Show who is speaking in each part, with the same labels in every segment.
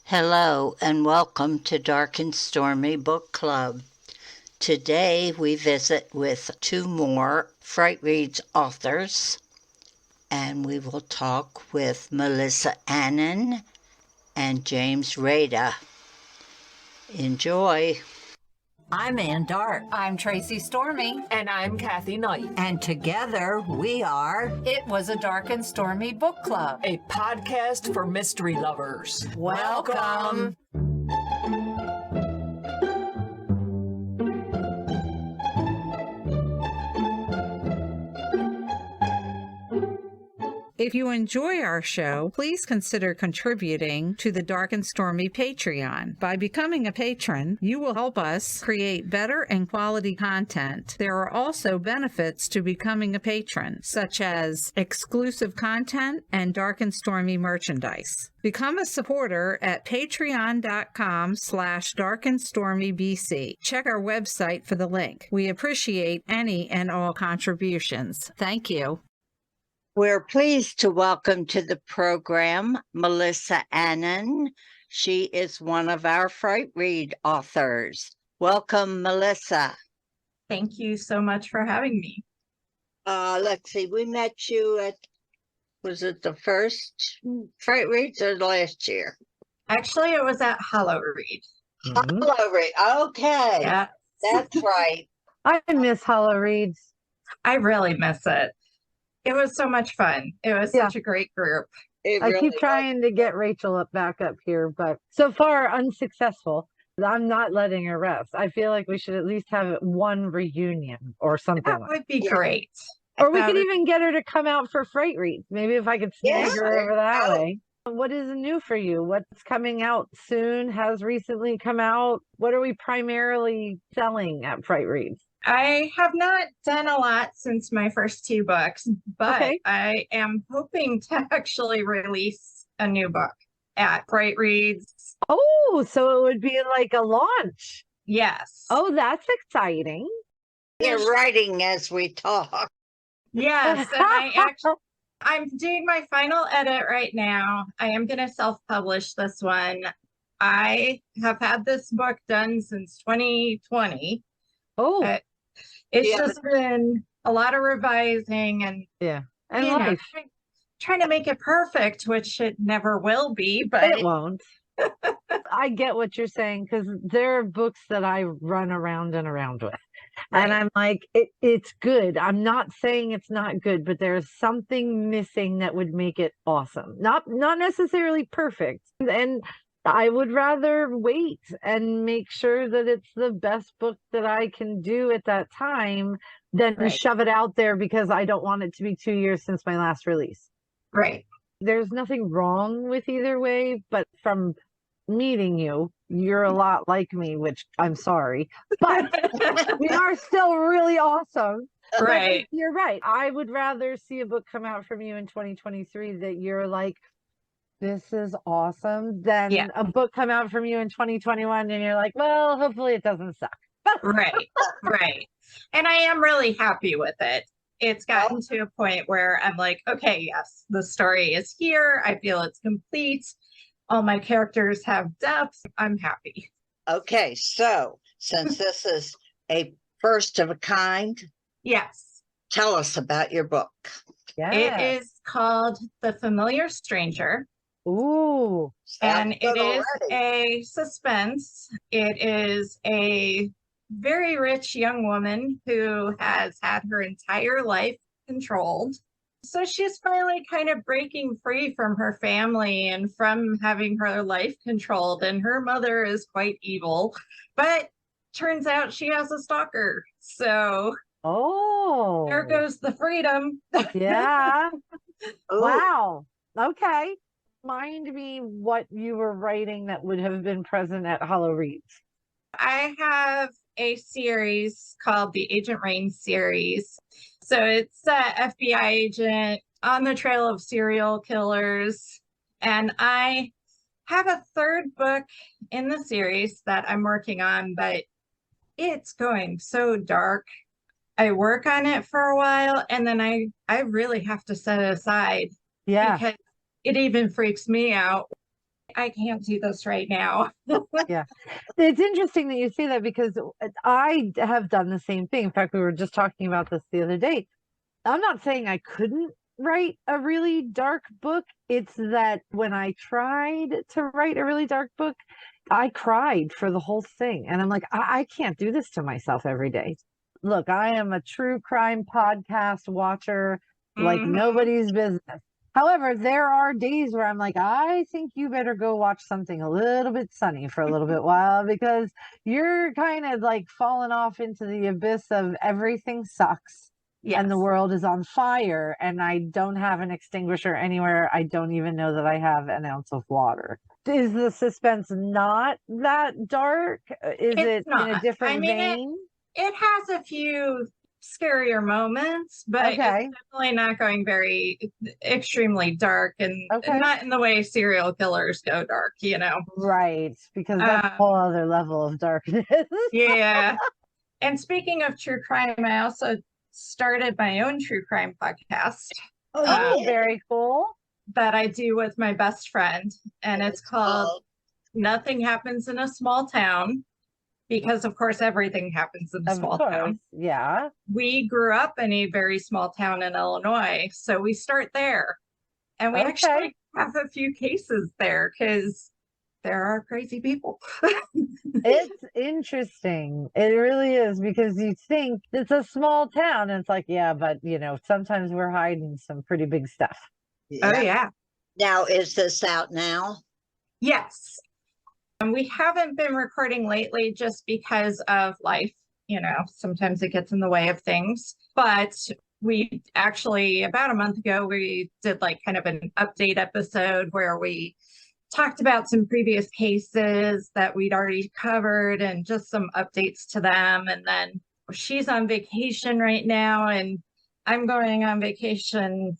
Speaker 1: Hello and welcome to Dark and Stormy Book Club. Today we visit with two more Fright Reads authors, and we will talk with Melissa Annen and James Rada. Enjoy.
Speaker 2: I'm Ann Dart.
Speaker 3: I'm Tracy Stormy.
Speaker 4: And I'm Kathy Knight.
Speaker 2: And together we are
Speaker 3: It Was a Dark and Stormy Book Club,
Speaker 4: a podcast for mystery lovers.
Speaker 3: Welcome.
Speaker 5: If you enjoy our show, please consider contributing to the Dark and Stormy Patreon. By becoming a patron, you will help us create better and quality content. There are also benefits to becoming a patron, such as exclusive content and Dark and Stormy merchandise. Become a supporter at patreon.com/darkandstormybc. Check our website for the link. We appreciate any and all contributions. Thank you.
Speaker 1: We're pleased to welcome to the program Melissa Annen. She is one of our Fright Read authors. Welcome, Melissa.
Speaker 6: Thank you so much for having me.
Speaker 1: Let's see, we met you at, was it the first Fright Reads or last year?
Speaker 6: Actually, it was at Hollow Read.
Speaker 1: Hollow Read, okay.
Speaker 6: Yeah.
Speaker 1: That's right.
Speaker 7: I miss Hollow Reads.
Speaker 6: I really miss it. It was so much fun. It was such a great group.
Speaker 7: I keep trying to get Rachel back up here, but so far unsuccessful. I'm not letting her rest. I feel like we should at least have one reunion or something.
Speaker 6: That would be great.
Speaker 7: Or we could even get her to come out for Fright Reads. Maybe if I could snag her over that way. What is new for you? What's coming out soon? Has recently come out? What are we primarily selling at Fright Reads?
Speaker 6: I have not done a lot since my first two books, but I am hoping to actually release a new book at Fright Reads.
Speaker 7: Oh, so it would be like a launch.
Speaker 6: Yes.
Speaker 7: Oh, that's exciting.
Speaker 1: You're writing as we talk.
Speaker 6: Yes, and I'm doing my final edit right now. I am going to self-publish this one. I have had this book done since 2020.
Speaker 7: Oh,
Speaker 6: it's just been a lot of revising and
Speaker 7: life.
Speaker 6: Trying to make it perfect, which it never will be, but
Speaker 7: it won't. I get what you're saying, because there are books that I run around and around with. Right. And I'm like, it's good. I'm not saying it's not good, but there's something missing that would make it awesome. Not necessarily perfect. And I would rather wait and make sure that it's the best book that I can do at that time than shove it out there because I don't want it to be 2 years since my last release.
Speaker 6: Right.
Speaker 7: There's nothing wrong with either way, but from meeting you, you're a lot like me, which I'm sorry, but we are still really awesome.
Speaker 6: Right.
Speaker 7: But you're right. I would rather see a book come out from you in 2023 that you're like, this is awesome, than a book come out from you in 2021 and you're like, well, hopefully it doesn't suck.
Speaker 6: Right. And I am really happy with it. It's gotten to a point where I'm like, okay, yes, the story is here. I feel it's complete. All my characters have depth. I'm happy.
Speaker 1: Okay, so since this is a first of a kind,
Speaker 6: yes,
Speaker 1: tell us about your book.
Speaker 7: Yeah.
Speaker 6: It is called The Familiar Stranger.
Speaker 7: Ooh.
Speaker 6: And it is a suspense. It is a very rich young woman who has had her entire life controlled. So she's finally kind of breaking free from her family and from having her life controlled. And her mother is quite evil, but turns out she has a stalker. So there goes the freedom.
Speaker 7: Yeah. Wow. Okay. Remind me what you were writing that would have been present at Hollow Reads.
Speaker 6: I have a series called the Agent Rain series. So it's an FBI agent on the trail of serial killers. And I have a third book in the series that I'm working on, but it's going so dark. I work on it for a while and then I really have to set it aside.
Speaker 7: Yeah.
Speaker 6: Because it even freaks me out. I can't do this right now.
Speaker 7: Yeah. It's interesting that you say that because I have done the same thing. In fact, we were just talking about this the other day. I'm not saying I couldn't write a really dark book. It's that when I tried to write a really dark book, I cried for the whole thing. And I'm like, I can't do this to myself every day. Look, I am a true crime podcast watcher like
Speaker 6: Mhm.
Speaker 7: nobody's business. However, there are days where I'm like, I think you better go watch something a little bit sunny for a little bit while because you're kind of like falling off into the abyss of everything sucks and the
Speaker 6: Yes.
Speaker 7: world is on fire and I don't have an extinguisher anywhere. I don't even know that I have an ounce of water. Is the suspense not that dark? Is
Speaker 6: It's
Speaker 7: it in a
Speaker 6: not.
Speaker 7: different vein?
Speaker 6: It has a few scarier moments, but
Speaker 7: Okay.
Speaker 6: it's definitely not going very extremely dark and
Speaker 7: Okay.
Speaker 6: not in the way serial killers go dark,
Speaker 7: Right, because that's a
Speaker 6: Um,
Speaker 7: whole other level of darkness.
Speaker 6: yeah. And speaking of true crime, I also started my own true crime podcast
Speaker 1: Oh, you
Speaker 7: Oh,
Speaker 1: did?
Speaker 7: very cool.
Speaker 6: that I do with my best friend, and it's called Nothing Happens in a Small Town. Because, of course, everything happens in a
Speaker 7: Of
Speaker 6: small
Speaker 7: course.
Speaker 6: town.
Speaker 7: Yeah.
Speaker 6: We grew up in a very small town in Illinois, so we start there. And we
Speaker 7: Okay.
Speaker 6: actually have a few cases there because there are crazy people.
Speaker 7: It's interesting. It really is because you think it's a small town and it's like, yeah, but sometimes we're hiding some pretty big stuff.
Speaker 6: Oh,
Speaker 1: Yeah.
Speaker 6: yeah.
Speaker 1: Now, is this out now?
Speaker 6: Yes. And we haven't been recording lately just because of life. Sometimes it gets in the way of things. But we actually, about a month ago, we did like kind of an update episode where we talked about some previous cases that we'd already covered and just some updates to them. And then she's on vacation right now, and I'm going on vacation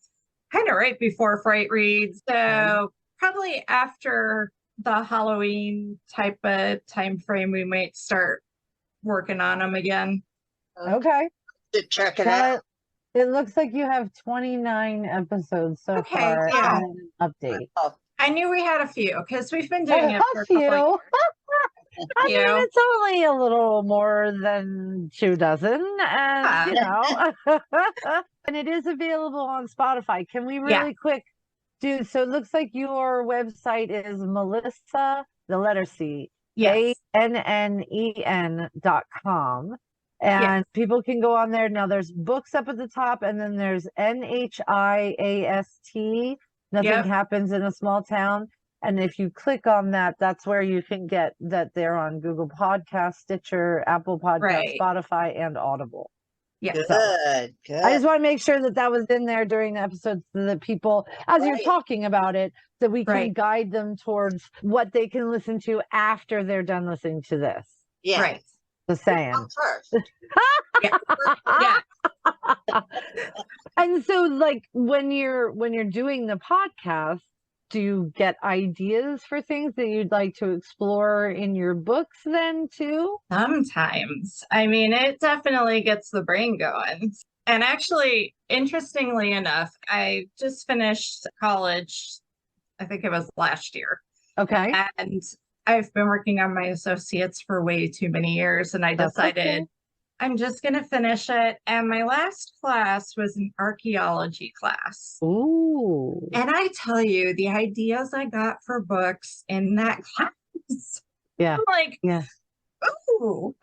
Speaker 6: kind of right before Fright Reads. So probably after the Halloween type of time frame, we might start working on them again.
Speaker 7: Okay.
Speaker 1: To check it
Speaker 7: Well,
Speaker 1: out.
Speaker 7: it looks like you have 29 episodes so
Speaker 6: Okay,
Speaker 7: far
Speaker 6: yeah.
Speaker 7: and an update.
Speaker 1: Oh,
Speaker 6: I knew we had a few because we've been doing it for
Speaker 7: A
Speaker 6: a couple of
Speaker 7: few. I mean,
Speaker 6: years.
Speaker 7: it's only a little more than 24, and and it is available on Spotify. Can we really quick do so? It looks like your website is Melissa, the letter C,
Speaker 6: Yes.
Speaker 7: ANNEN.com. And people can go on there. Now there's books up at the top, and then there's NHIAST. Nothing
Speaker 6: Yep.
Speaker 7: happens in a small town. And if you click on that, that's where you can get that they're on Google Podcast, Stitcher, Apple Podcast,
Speaker 6: Right.
Speaker 7: Spotify, and Audible.
Speaker 6: Yeah.
Speaker 1: good, good.
Speaker 7: I just want to make sure that that was in there during the episode so that people, as you're
Speaker 1: Right.
Speaker 7: talking about it, that we can
Speaker 6: Right.
Speaker 7: guide them towards what they can listen to after they're done listening to this.
Speaker 1: Yeah.
Speaker 6: Right.
Speaker 7: Just saying.
Speaker 1: Come first.
Speaker 6: Yeah. Yeah.
Speaker 7: And so like when you're doing the podcast, do you get ideas for things that you'd like to explore in your books then too?
Speaker 6: Sometimes. I mean, it definitely gets the brain going. And actually, interestingly enough, I just finished college, I think it was last year.
Speaker 7: Okay.
Speaker 6: And I've been working on my associates for way too many years. And I
Speaker 7: That's
Speaker 6: decided
Speaker 7: okay.
Speaker 6: I'm just going to finish it. And my last class was an archaeology class.
Speaker 7: Ooh.
Speaker 6: And I tell you, the ideas I got for books in that class,
Speaker 7: Yeah.
Speaker 6: I'm like,
Speaker 7: Yeah.
Speaker 6: ooh.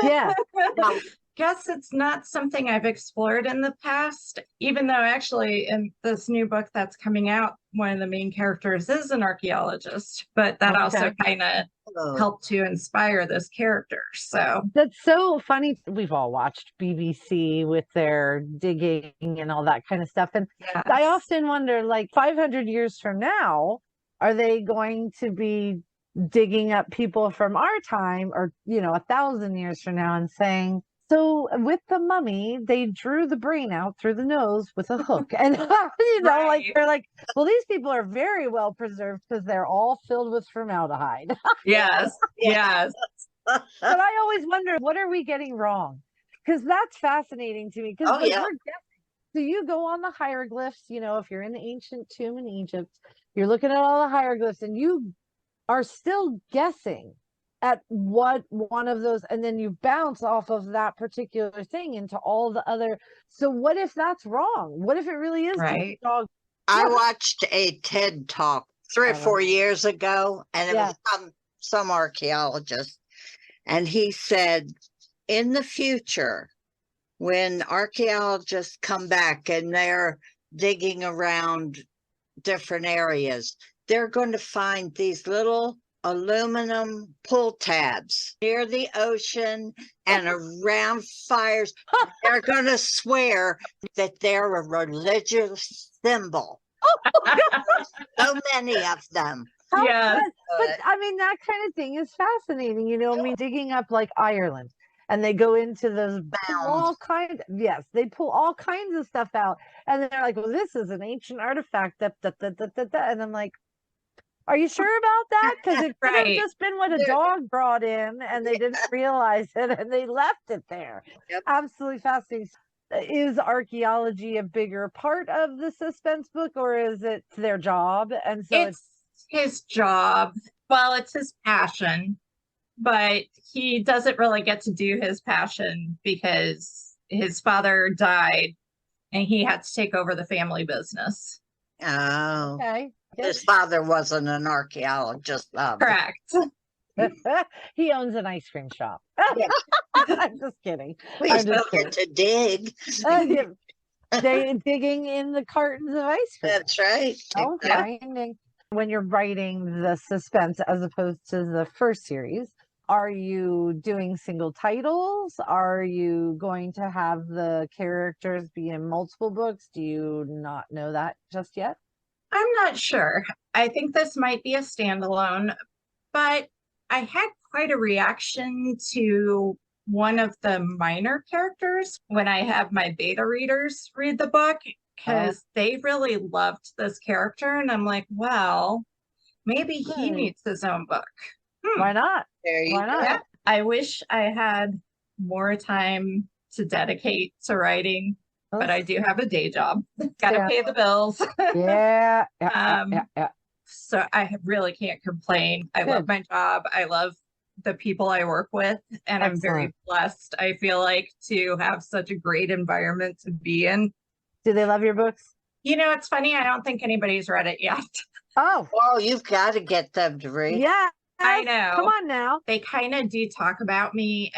Speaker 7: Yeah.
Speaker 1: Now,
Speaker 6: Guess it's not something I've explored in the past, even though actually in this new book that's coming out, one of the main characters is an archaeologist, but that also
Speaker 7: Okay.
Speaker 6: kind of
Speaker 1: oh,
Speaker 6: helped to inspire this character. So
Speaker 7: That's so funny. We've all watched BBC with their digging and all that kind of stuff. And
Speaker 6: yes.
Speaker 7: I often wonder, like 500 years from now, are they going to be digging up people from our time or, 1,000 years from now and saying, so with the mummy, they drew the brain out through the nose with a hook. And,
Speaker 6: Right.
Speaker 7: they're like, well, these people are very well preserved because they're all filled with formaldehyde.
Speaker 6: Yes. Yes.
Speaker 7: But I always wonder, what are we getting wrong? Because that's fascinating to me. Because
Speaker 1: Oh, yeah.
Speaker 7: we're guessing. So you go on the hieroglyphs, if you're in the ancient tomb in Egypt, you're looking at all the hieroglyphs and you are still guessing at what one of those, and then you bounce off of that particular thing into all the other. So what if that's wrong? What if it really is
Speaker 3: Right.
Speaker 7: the dog?
Speaker 1: I watched a TED talk 3 or 4 years ago, and it was some archaeologist, and he said, in the future, when archaeologists come back and they're digging around different areas, they're going to find these little aluminum pull tabs near the ocean and around fires. They're going to swear that they're a religious symbol. So many of them.
Speaker 6: Yeah.
Speaker 7: But I mean, that kind of thing is fascinating. You know, I mean, digging up like Ireland, and they go into those all kinds. Yes, they pull all kinds of stuff out, and they're like, "Well, this is an ancient artifact." And I'm like, "Are you sure about that? Because it could have just been what a dog brought in, and they didn't realize it, and they left it there."
Speaker 1: Yep.
Speaker 7: Absolutely fascinating. Is archaeology a bigger part of the suspense book, or is it their job? And so
Speaker 6: it's his job. Well, it's his passion, but he doesn't really get to do his passion because his father died and he had to take over the family business.
Speaker 1: Oh,
Speaker 7: okay.
Speaker 1: his father wasn't an archaeologist.
Speaker 6: Correct.
Speaker 7: He owns an ice cream shop. I'm just kidding.
Speaker 1: Please don't get to dig.
Speaker 7: They digging in the cartons of ice cream.
Speaker 1: That's right.
Speaker 7: Finding when you're writing the suspense as opposed to the first series. Are you doing single titles? Are you going to have the characters be in multiple books? Do you not know that just yet?
Speaker 6: I'm not sure. I think this might be a standalone, but I had quite a reaction to one of the minor characters when I have my beta readers read the book, because they really loved this character. And I'm like, well, maybe he needs his own book.
Speaker 7: Why not?
Speaker 1: Why
Speaker 7: not?
Speaker 6: Yeah. I wish I had more time to dedicate to writing, but I do have a day job. Gotta pay the bills.
Speaker 7: Yeah.
Speaker 6: So I really can't complain. I love my job. I love the people I work with, and I'm very blessed, I feel like, to have such a great environment to be in.
Speaker 7: Do they love your books?
Speaker 6: You know, it's funny. I don't think anybody's read it yet.
Speaker 7: Oh.
Speaker 1: Well, you've got to get them to read.
Speaker 7: Yeah.
Speaker 6: I know.
Speaker 7: Come on now.
Speaker 6: They kind of do talk about me,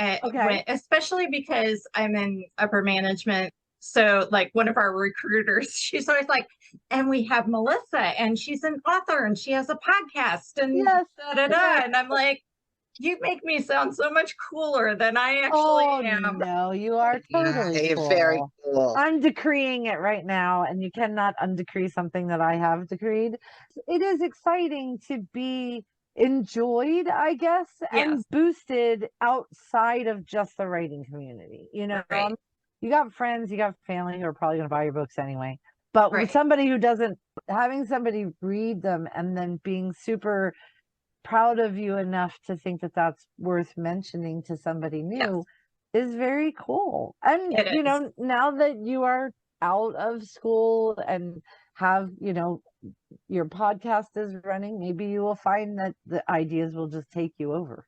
Speaker 6: especially because I'm in upper management. So, like, one of our recruiters, she's always like, and we have Melissa, and she's an author, and she has a podcast, and and I'm like, you make me sound so much cooler than I actually am.
Speaker 7: No, you are totally
Speaker 1: You're very cool.
Speaker 7: I'm decreeing it right now, and you cannot undecree something that I have decreed. It is exciting to be enjoyed, I guess, and boosted outside of just the writing community. You know, you got friends, you got family who are probably going to buy your books anyway. But with somebody who doesn't, having somebody read them and then being super proud of you enough to think that that's worth mentioning to somebody new is very cool. And, you know, now that you are out of school and have, you know, your podcast is running, maybe you will find that the ideas will just take you over.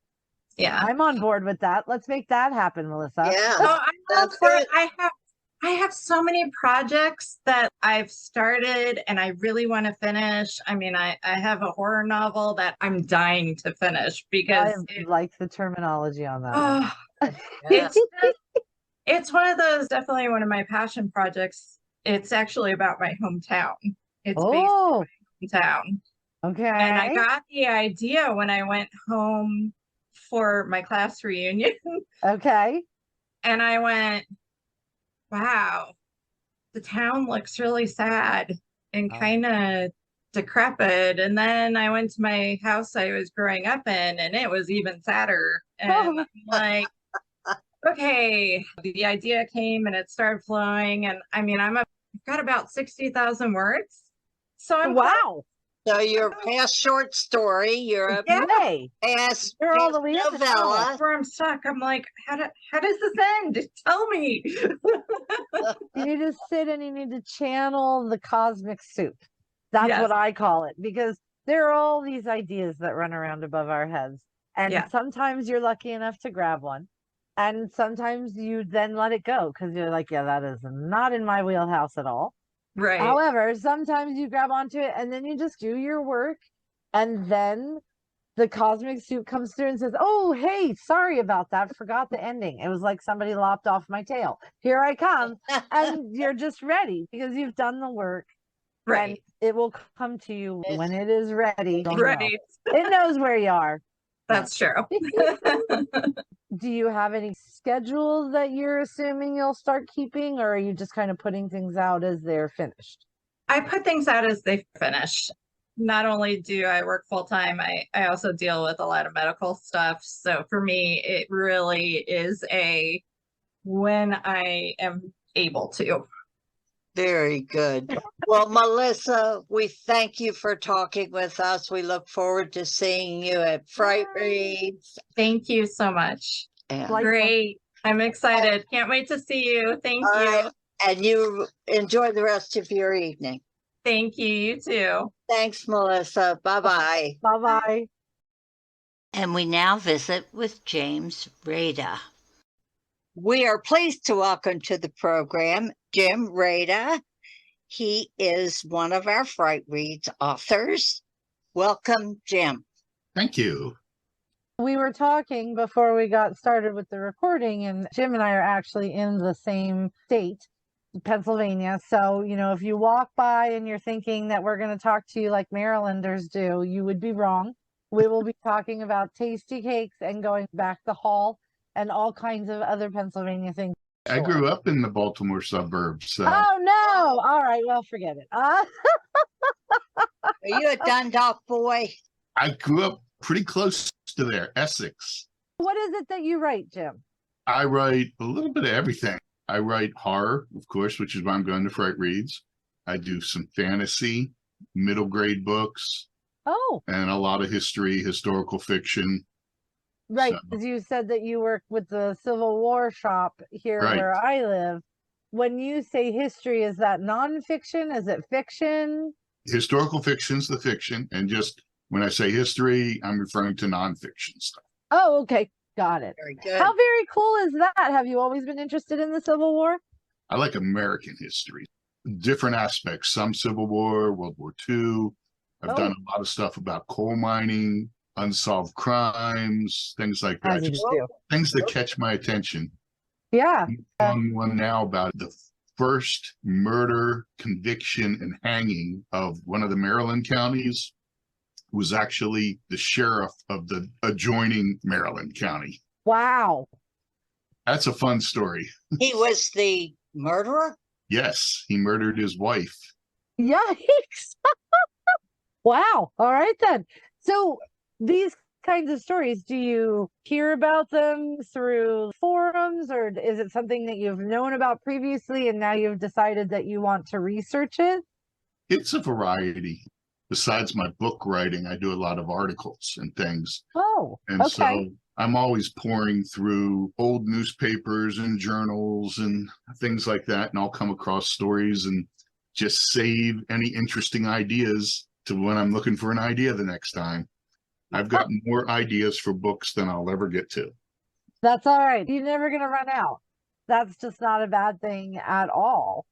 Speaker 6: Yeah.
Speaker 7: I'm on board with that. Let's make that happen, Melissa.
Speaker 1: Yeah.
Speaker 6: Oh, I'm for it. I have so many projects that I've started and I really want to finish. I mean, I have a horror novel that I'm dying to finish because
Speaker 7: I like the terminology on that.
Speaker 6: It's one of those, definitely one of my passion projects. It's actually about my hometown. It's based on my hometown.
Speaker 7: Okay.
Speaker 6: And I got the idea when I went home for my class reunion.
Speaker 7: Okay.
Speaker 6: And I went, wow, the town looks really sad and kind of decrepit. And then I went to my house I was growing up in, and it was even sadder. And I'm like, okay, the idea came and it started flowing. And I mean, I've got about 60,000 words. So I'm
Speaker 1: So you're past short story, you're a past
Speaker 7: all the way
Speaker 1: novella.
Speaker 6: Where I'm stuck. I'm like, how does this end? Tell me.
Speaker 7: You need to sit and you need to channel the cosmic soup. That's what I call it, because there are all these ideas that run around above our heads. And
Speaker 6: Yeah.
Speaker 7: sometimes you're lucky enough to grab one. And sometimes you then let it go because you're like, yeah, that is not in my wheelhouse at all.
Speaker 6: Right.
Speaker 7: However, sometimes you grab onto it and then you just do your work. And then the cosmic suit comes through and says, oh, hey, sorry about that. Forgot the ending. It was like somebody lopped off my tail. Here I come. And you're just ready because you've done the work.
Speaker 6: Right.
Speaker 7: And it will come to you when it is ready. Don't know.
Speaker 6: Right.
Speaker 7: It knows where you are.
Speaker 6: That's true.
Speaker 7: Do you have any schedules that you're assuming you'll start keeping, or are you just kind of putting things out as they're finished?
Speaker 6: I put things out as they finish. Not only do I work full time, I also deal with a lot of medical stuff. So for me, it really is a when I am able to.
Speaker 1: Very good. Well, Melissa, we thank you for talking with us. We look forward to seeing you at Fright Reads.
Speaker 6: Thank you so much.
Speaker 1: And,
Speaker 6: Great. I'm excited. Can't wait to see you. Thank you.
Speaker 1: and you enjoy the rest of your evening.
Speaker 6: Thank you. You too.
Speaker 1: Thanks, Melissa. Bye-bye.
Speaker 7: Bye-bye.
Speaker 1: And we now visit with James Rada. We are pleased to welcome to the program Jim Rada. He is one of our Fright Reads authors. Welcome, Jim.
Speaker 8: Thank you.
Speaker 7: We were talking before we got started with the recording, and Jim and I are actually in the same state, Pennsylvania. So, if you walk by and you're thinking that we're going to talk to you like Marylanders do, you would be wrong. We will be talking about tasty cakes and going back the hall and all kinds of other Pennsylvania things.
Speaker 8: I grew up in the Baltimore suburbs. So.
Speaker 7: Oh, no. All right. Well, forget it.
Speaker 1: Are you a Dundalk boy?
Speaker 8: I grew up pretty close to there, Essex.
Speaker 7: What is it that you write, Jim?
Speaker 8: I write a little bit of everything. I write horror, of course, which is why I'm going to Fright Reads. I do some fantasy, middle grade books.
Speaker 7: Oh.
Speaker 8: And a lot of history, historical fiction.
Speaker 7: Right,
Speaker 8: So,
Speaker 7: because you said that you work with the Civil War shop here
Speaker 8: Right.
Speaker 7: where I live. When you say history, is that nonfiction? Is it fiction?
Speaker 8: historical fiction's the fiction. And just when I say history, I'm referring to nonfiction stuff.
Speaker 7: Oh, okay. Got it.
Speaker 1: Very good.
Speaker 7: How very cool is that? Have you always been interested in the Civil War?
Speaker 8: I like American history, different aspects, some Civil War, World War II. I've done a lot of stuff about coal mining, unsolved crimes, things like that.
Speaker 7: As you
Speaker 8: Just
Speaker 7: do.
Speaker 8: things that catch my attention.
Speaker 7: Yeah.
Speaker 8: On one now about the first murder, conviction, and hanging of one of the Maryland counties was actually the sheriff of the adjoining Maryland county.
Speaker 7: Wow.
Speaker 8: That's a fun story.
Speaker 1: He was the murderer?
Speaker 8: Yes, he murdered his wife.
Speaker 7: Yikes. Wow. All right then. So these kinds of stories, do you hear about them through forums, or is it something that you've known about previously and now you've decided that you want to research it?
Speaker 8: It's a variety. Besides my book writing, I do a lot of articles and things.
Speaker 7: Oh,
Speaker 8: And
Speaker 7: okay.
Speaker 8: so I'm always pouring through old newspapers and journals and things like that. And I'll come across stories and just save any interesting ideas to when I'm looking for an idea the next time. I've got more ideas for books than I'll ever get to.
Speaker 7: That's all right. You're never going to run out. That's just not a bad thing at all.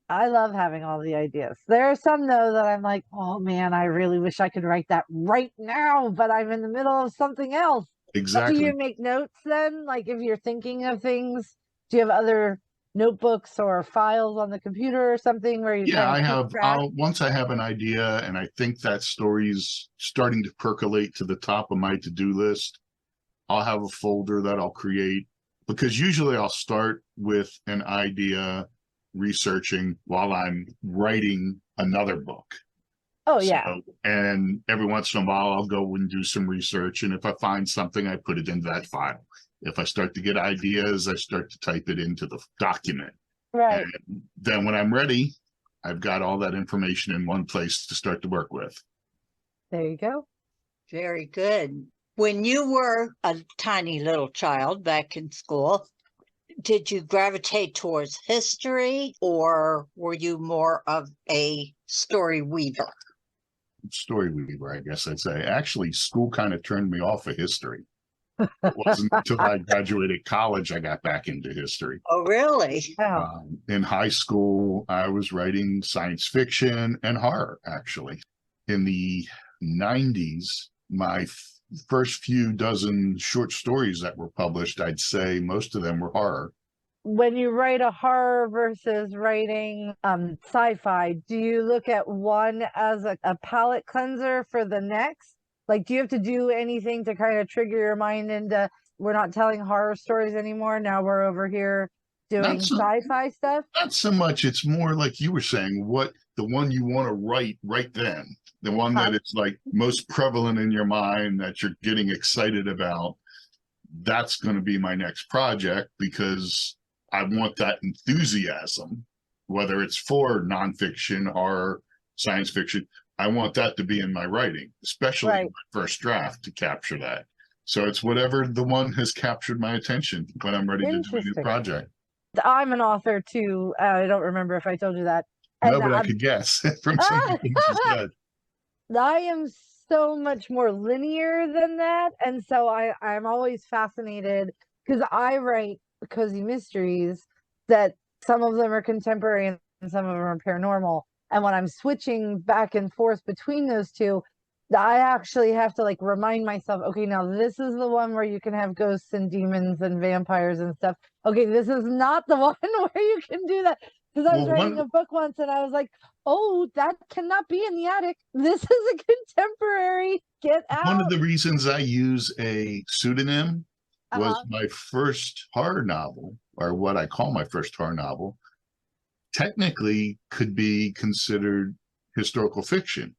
Speaker 7: I love having all the ideas. There are some, though, that I'm like, oh, man, I really wish I could write that right now, but I'm in the middle of something else.
Speaker 8: Exactly.
Speaker 7: Do you make notes then? Like if you're thinking of things, do you have other notebooks or files on the computer or something where you
Speaker 8: Yeah,
Speaker 7: kind
Speaker 8: I
Speaker 7: of
Speaker 8: have.
Speaker 7: keep track?
Speaker 8: Once I have an idea and I think that story's starting to percolate to the top of my to-do list, I'll have a folder that I'll create, because usually I'll start with an idea researching while I'm writing another book.
Speaker 7: Oh, yeah.
Speaker 8: So, and every once in a while, I'll go and do some research. And if I find something, I put it into that file. If I start to get ideas, I start to type it into the document.
Speaker 7: Right.
Speaker 8: And then when I'm ready, I've got all that information in one place to start to work with.
Speaker 7: There you go.
Speaker 1: Very good. When you were a tiny little child back in school, did you gravitate towards history or were you more of a story weaver?
Speaker 8: story weaver, I guess I'd say. Actually, school kind of turned me off of history. It wasn't until I graduated college I got back into history.
Speaker 1: Oh, really?
Speaker 7: Oh,
Speaker 8: In high school, I was writing science fiction and horror, actually. In the 90s, my first few dozen short stories that were published, I'd say most of them were horror.
Speaker 7: when you write a horror versus writing sci-fi, do you look at one as a palate cleanser for the next? Like, do you have to do anything to kind of trigger your mind into, we're not telling horror stories anymore, now we're over here doing sci-fi stuff?
Speaker 8: Not so much. It's more like you were saying, what the one you want to write right then, the one that it's like most prevalent in your mind that you're getting excited about. That's going to be my next project because I want that enthusiasm, whether it's for nonfiction or science fiction. I want that to be in my writing, especially in my first draft, to capture that. So it's whatever the one has captured my attention when I'm ready to do a new project.
Speaker 7: I'm an author too. I don't remember if I told you that.
Speaker 8: No, but I could guess from some of the things you said.
Speaker 7: I am so much more linear than that. And so I'm always fascinated because I write cozy mysteries that some of them are contemporary and some of them are paranormal. And when I'm switching back and forth between those two, I actually have to like remind myself, okay, now this is the one where you can have ghosts and demons and vampires and stuff. Okay, this is not the one where you can do that. Because I was writing a book once and I was like, oh, that cannot be in the attic. This is a contemporary. Get out.
Speaker 8: One of the reasons I use a pseudonym was my first horror novel, or what I call my first horror novel, technically could be considered historical fiction.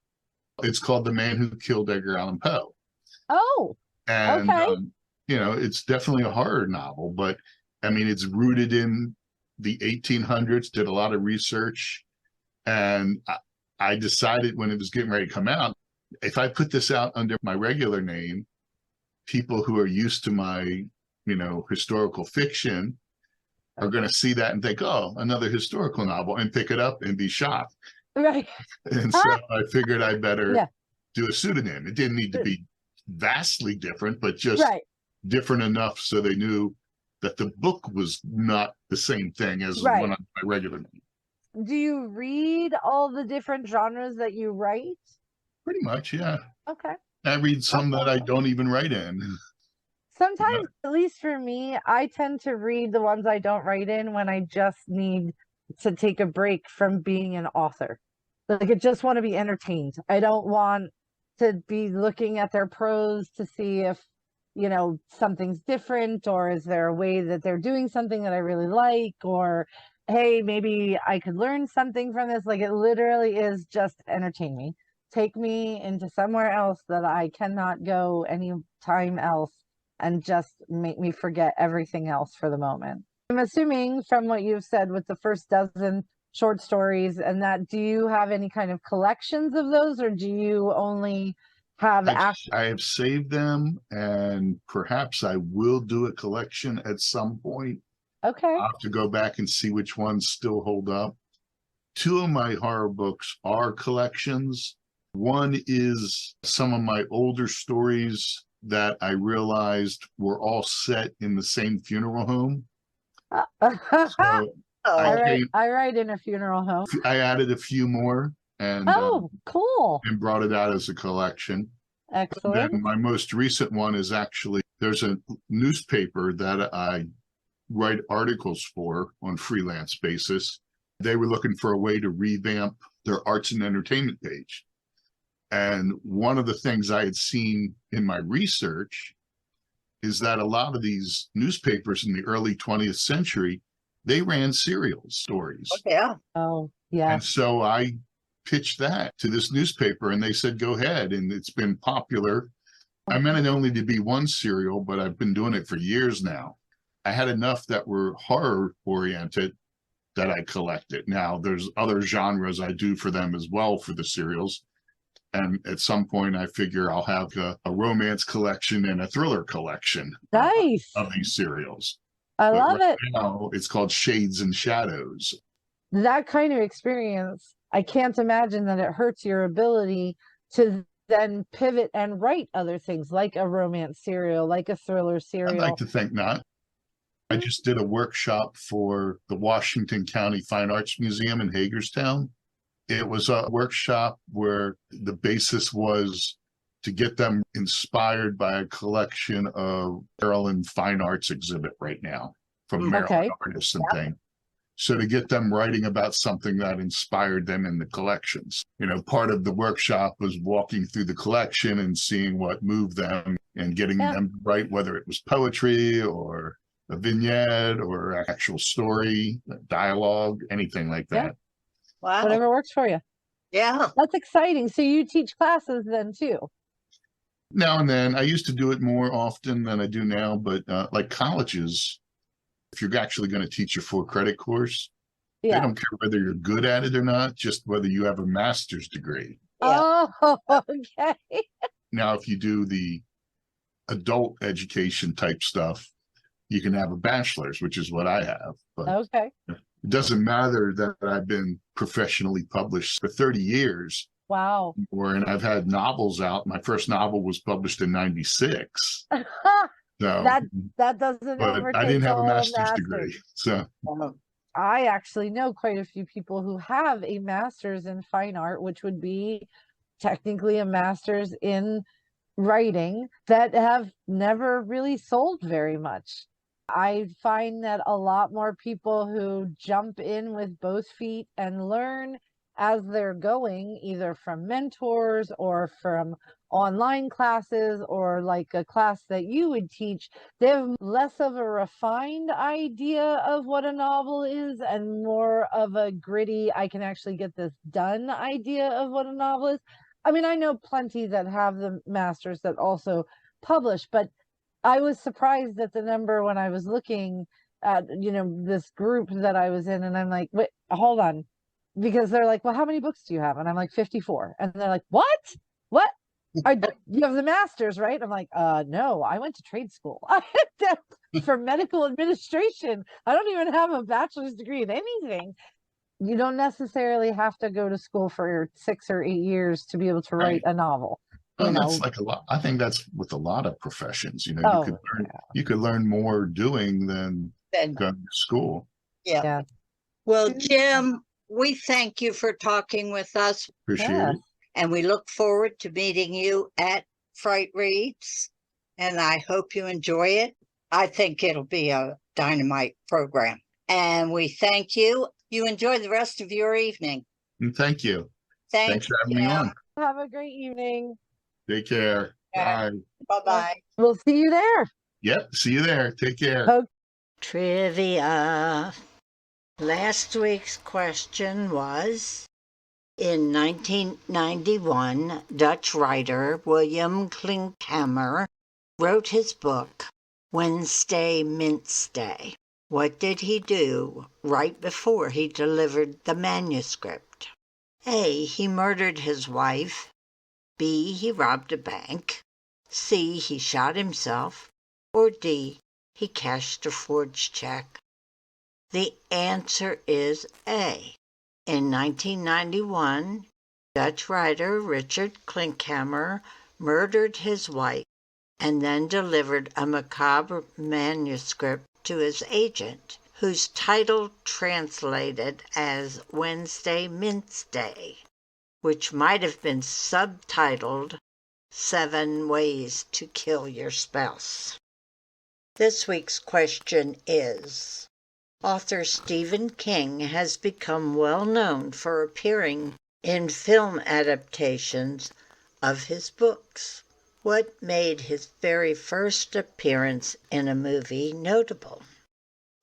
Speaker 8: It's called The Man Who Killed Edgar Allan Poe.
Speaker 7: Oh,
Speaker 8: and
Speaker 7: okay.
Speaker 8: It's definitely a horror novel, but I mean, it's rooted in the 1800s, did a lot of research. And I decided when it was getting ready to come out, if I put this out under my regular name, people who are used to my, historical fiction are going to see that and think, oh, another historical novel, and pick it up and be shocked.
Speaker 7: Right.
Speaker 8: And so I figured I better do a pseudonym. It didn't need to be vastly different, but just different enough so they knew that the book was not the same thing as the one on my regular name.
Speaker 7: Do you read all the different genres that you write?
Speaker 8: Pretty much, yeah.
Speaker 7: Okay.
Speaker 8: I read some that I don't even write in.
Speaker 7: Sometimes, at least for me, I tend to read the ones I don't write in when I just need to take a break from being an author. Like, I just want to be entertained. I don't want to be looking at their prose to see if, something's different, or is there a way that they're doing something that I really like, or, hey, maybe I could learn something from this. Like, it literally is just entertain me. Take me into somewhere else that I cannot go any time else, and just make me forget everything else for the moment. I'm assuming from what you've said with the first dozen short stories and that, do you have any kind of collections of those, or do you only have
Speaker 8: I have saved them, and perhaps I will do a collection at some point.
Speaker 7: Okay.
Speaker 8: I'll have to go back and see which ones still hold up. 2 of my horror books are collections. One is some of my older stories that I realized were all set in the same funeral home. So
Speaker 7: I write in a funeral home.
Speaker 8: I added a few more and
Speaker 7: cool,
Speaker 8: and brought it out as a collection.
Speaker 7: Excellent.
Speaker 8: Then my most recent one is actually, there's a newspaper that I write articles for on freelance basis. They were looking for a way to revamp their arts and entertainment page. And one of the things I had seen in my research is that a lot of these newspapers in the early 20th century, they ran serial stories.
Speaker 7: Oh, yeah.
Speaker 8: And so I pitched that to this newspaper and they said, go ahead. And it's been popular. I meant it only to be one serial, but I've been doing it for years now. I had enough that were horror oriented that I collected. Now there's other genres I do for them as well for the serials. And at some point, I figure I'll have a romance collection and a thriller collection of these serials.
Speaker 7: I love it.
Speaker 8: Now it's called Shades and Shadows.
Speaker 7: That kind of experience, I can't imagine that it hurts your ability to then pivot and write other things like a romance serial, like a thriller
Speaker 8: I'd
Speaker 7: serial?
Speaker 8: like to think not. I just did a workshop for the Washington County Fine Arts Museum in Hagerstown. It was a workshop where the basis was to get them inspired by a collection of Maryland fine arts exhibit right now from Maryland artists and things. So to get them writing about something that inspired them in the collections. Part of the workshop was walking through the collection and seeing what moved them and getting them to write, whether it was poetry or a vignette or an actual story, dialogue, anything like that.
Speaker 1: Wow.
Speaker 7: Whatever works for you.
Speaker 1: Yeah.
Speaker 7: That's exciting. So you teach classes then too?
Speaker 8: Now and then. I used to do it more often than I do now, but like colleges, if you're actually going to teach a 4-credit course, they don't care whether you're good at it or not, just whether you have a master's degree.
Speaker 7: Yeah. Oh, okay.
Speaker 8: Now, if you do the adult education type stuff, you can have a bachelor's, which is what I have. But it doesn't matter that I've been professionally published for 30 years.
Speaker 7: Wow.
Speaker 8: And I've had novels out. My first novel was published in 96. So
Speaker 7: that doesn't
Speaker 8: but I didn't have a master's degree. So
Speaker 7: I actually know quite a few people who have a master's in fine art, which would be technically a master's in writing, that have never really sold very much. I find that a lot more people who jump in with both feet and learn as they're going, either from mentors or from online classes or like a class that you would teach, they have less of a refined idea of what a novel is and more of a gritty, I can actually get this done idea of what a novel is. I mean, I know plenty that have the masters that also publish, but I was surprised at the number when I was looking at, this group that I was in, and I'm like, wait, hold on. Because they're like, well, how many books do you have? And I'm like, 54. And they're like, what? You have the masters, right? I'm like, no, I went to trade school for medical administration. I don't even have a bachelor's degree in anything. You don't necessarily have to go to school for 6 or 8 years to be able to write a novel.
Speaker 8: That's like a lot. I think that's with a lot of professions. You could learn more doing than going to school.
Speaker 1: Yeah. Well, Jim, we thank you for talking with us.
Speaker 8: Appreciate it.
Speaker 1: And we look forward to meeting you at Fright Reads. And I hope you enjoy it. I think it'll be a dynamite program. And we thank you. You enjoy the rest of your evening.
Speaker 8: And thank you. Thanks for having me on.
Speaker 7: Have a great evening.
Speaker 8: Take care. Bye.
Speaker 1: Bye-bye.
Speaker 7: We'll see you there.
Speaker 8: Yep. See you there. Take care.
Speaker 7: Okay.
Speaker 1: Trivia. Last week's question was, in 1991, Dutch writer William Klinkhammer wrote his book, Wednesday Mince Day. What did he do right before he delivered the manuscript? A. He murdered his wife. B. He robbed a bank. C. He shot himself. Or D. He cashed a forged check. The answer is A. In 1991, Dutch writer Richard Klinkhammer murdered his wife and then delivered a macabre manuscript to his agent, whose title translated as Wednesday Mince Day, which might have been subtitled 7 Ways to Kill Your Spouse. This week's question is, author Stephen King has become well known for appearing in film adaptations of his books. What made his very first appearance in a movie notable?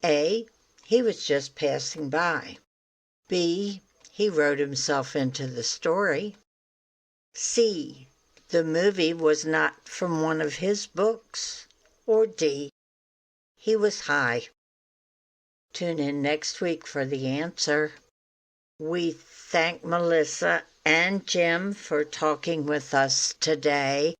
Speaker 1: A. He was just passing by. B. He wrote himself into the story. C. The movie was not from one of his books. Or D. He was high. Tune in next week for the answer. We thank Melissa and Jim for talking with us today.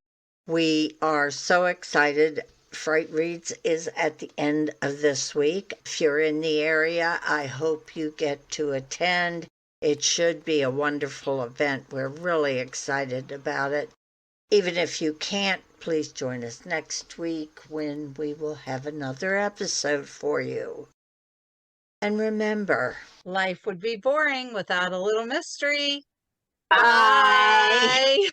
Speaker 1: We are so excited. Fright Reads is at the end of this week. If you're in the area, I hope you get to attend. It should be a wonderful event. We're really excited about it. Even if you can't, please join us next week when we will have another episode for you. And remember,
Speaker 5: Life would be boring without a little mystery.
Speaker 1: bye.